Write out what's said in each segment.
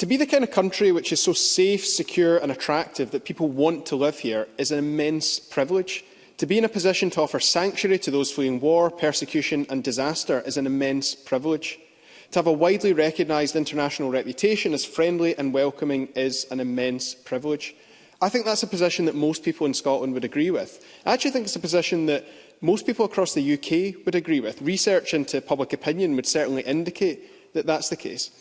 To be the kind of country which is so safe, secure and attractive that people want to live here is an immense privilege. To be in a position to offer sanctuary to those fleeing war, persecution and disaster is an immense privilege. To have a widely recognised international reputation as friendly and welcoming is an immense privilege. I think that's a position that most people in Scotland would agree with. I actually think it's a position that most people across the UK would agree with. Research into public opinion would certainly indicate that that's the case.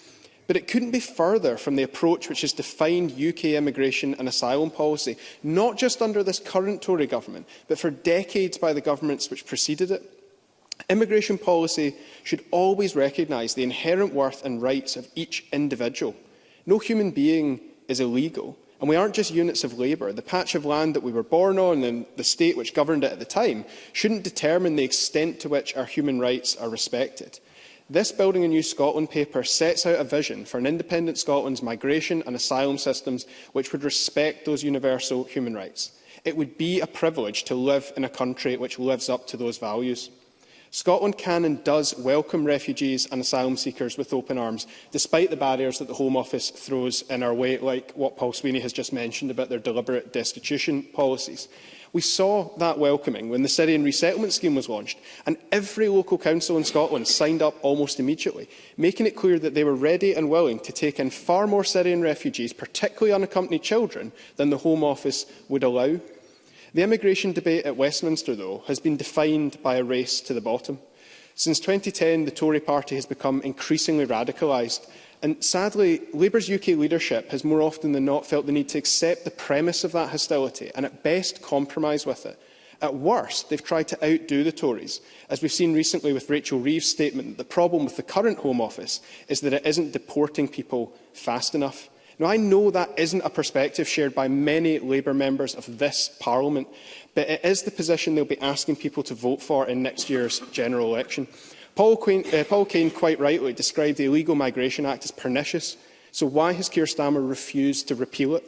But it couldn't be further from the approach which has defined UK immigration and asylum policy, not just under this current Tory government, but for decades by the governments which preceded it. Immigration policy should always recognise the inherent worth and rights of each individual. No human being is illegal, and we aren't just units of labour. The patch of land that we were born on and the state which governed it at the time shouldn't determine the extent to which our human rights are respected. This Building a New Scotland paper sets out a vision for an independent Scotland's migration and asylum systems which would respect those universal human rights. It would be a privilege to live in a country which lives up to those values. Scotland can and does welcome refugees and asylum seekers with open arms, despite the barriers that the Home Office throws in our way, like what Paul Sweeney has just mentioned about their deliberate destitution policies. We saw that welcoming when the Syrian resettlement scheme was launched, and every local council in Scotland signed up almost immediately, making it clear that they were ready and willing to take in far more Syrian refugees, particularly unaccompanied children, than the Home Office would allow. The immigration debate at Westminster, though, has been defined by a race to the bottom. Since 2010, the Tory party has become increasingly radicalised, and sadly, Labour's UK leadership has more often than not felt the need to accept the premise of that hostility and at best compromise with it. At worst, they've tried to outdo the Tories, as we've seen recently with Rachel Reeves' statement that the problem with the current Home Office is that it isn't deporting people fast enough. Now, I know that isn't a perspective shared by many Labour members of this Parliament, but it is the position they'll be asking people to vote for in next year's general election. Paul Kane quite rightly described the Illegal Migration Act as pernicious, so why has Keir Starmer refused to repeal it?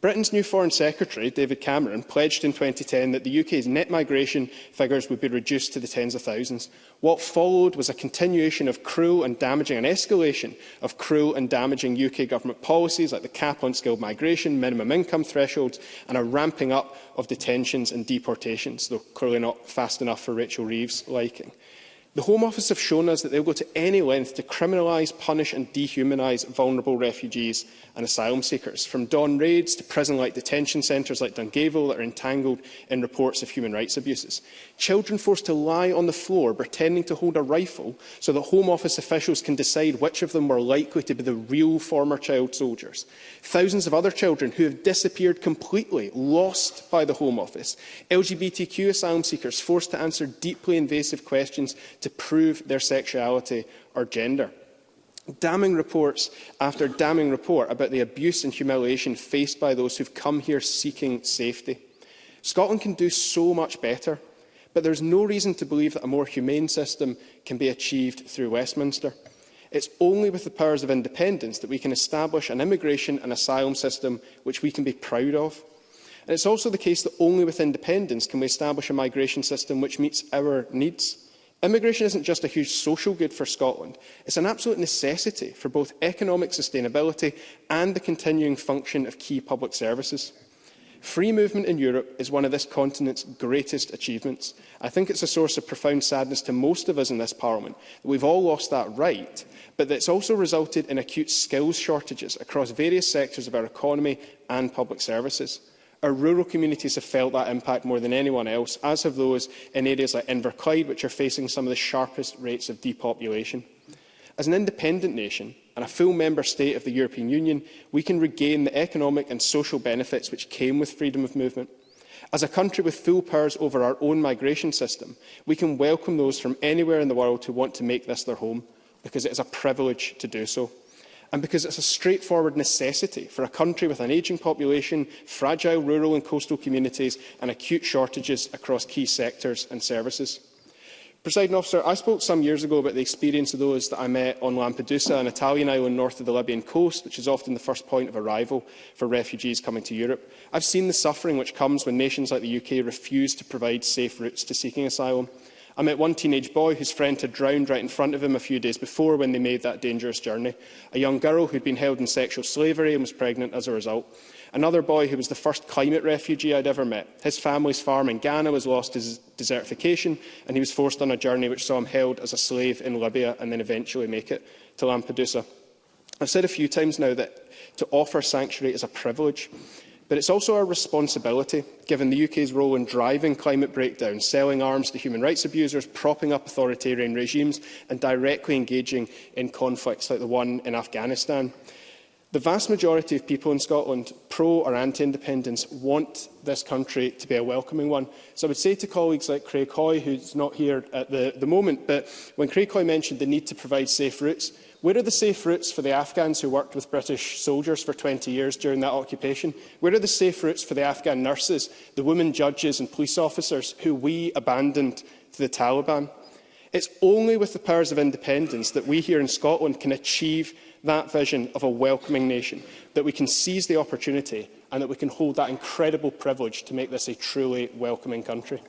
Britain's new Foreign Secretary, David Cameron, pledged in 2010 that the UK's net migration figures would be reduced to the tens of thousands. What followed was a continuation of cruel and damaging, an escalation of cruel and damaging UK government policies like the cap on skilled migration, minimum income thresholds, and a ramping up of detentions and deportations, though clearly not fast enough for Rachel Reeves' liking. The Home Office have shown us that they'll go to any length to criminalise, punish and dehumanise vulnerable refugees and asylum seekers, from dawn raids to prison-like detention centres like Dungavel that are entangled in reports of human rights abuses. Children forced to lie on the floor pretending to hold a rifle so that Home Office officials can decide which of them were likely to be the real former child soldiers. Thousands of other children who have disappeared completely, lost by the Home Office. LGBTQ asylum seekers forced to answer deeply invasive questions to prove their sexuality or gender. Damning reports after damning report about the abuse and humiliation faced by those who've come here seeking safety. Scotland can do so much better, but there's no reason to believe that a more humane system can be achieved through Westminster. It's only with the powers of independence that we can establish an immigration and asylum system which we can be proud of. And it's also the case that only with independence can we establish a migration system which meets our needs. Immigration isn't just a huge social good for Scotland, it's an absolute necessity for both economic sustainability and the continuing function of key public services. Free movement in Europe is one of this continent's greatest achievements. I think it's a source of profound sadness to most of us in this Parliament that we've all lost that right, but that it's also resulted in acute skills shortages across various sectors of our economy and public services. Our rural communities have felt that impact more than anyone else, as have those in areas like Inverclyde, which are facing some of the sharpest rates of depopulation. As an independent nation and a full member state of the European Union, we can regain the economic and social benefits which came with freedom of movement. As a country with full powers over our own migration system, we can welcome those from anywhere in the world who want to make this their home, because it is a privilege to do so. And because it's a straightforward necessity for a country with an ageing population, fragile rural and coastal communities and acute shortages across key sectors and services. Presiding Officer, I spoke some years ago about the experience of those that I met on Lampedusa, an Italian island north of the Libyan coast, which is often the first point of arrival for refugees coming to Europe. I've seen the suffering which comes when nations like the UK refuse to provide safe routes to seeking asylum. I met one teenage boy whose friend had drowned right in front of him a few days before when they made that dangerous journey. A young girl who'd been held in sexual slavery and was pregnant as a result. Another boy who was the first climate refugee I'd ever met. His family's farm in Ghana was lost to desertification, and he was forced on a journey which saw him held as a slave in Libya and then eventually make it to Lampedusa. I've said a few times now that to offer sanctuary is a privilege. But it's also our responsibility, given the UK's role in driving climate breakdown, selling arms to human rights abusers, propping up authoritarian regimes and directly engaging in conflicts like the one in Afghanistan. The vast majority of people in Scotland, pro or anti-independence, want this country to be a welcoming one. So I would say to colleagues like Craig Hoy, who's not here at the moment, but when Craig Hoy mentioned the need to provide safe routes, where are the safe routes for the Afghans who worked with British soldiers for 20 years during that occupation? Where are the safe routes for the Afghan nurses, the women judges and police officers who we abandoned to the Taliban? It's only with the powers of independence that we here in Scotland can achieve that vision of a welcoming nation, that we can seize the opportunity and that we can hold that incredible privilege to make this a truly welcoming country.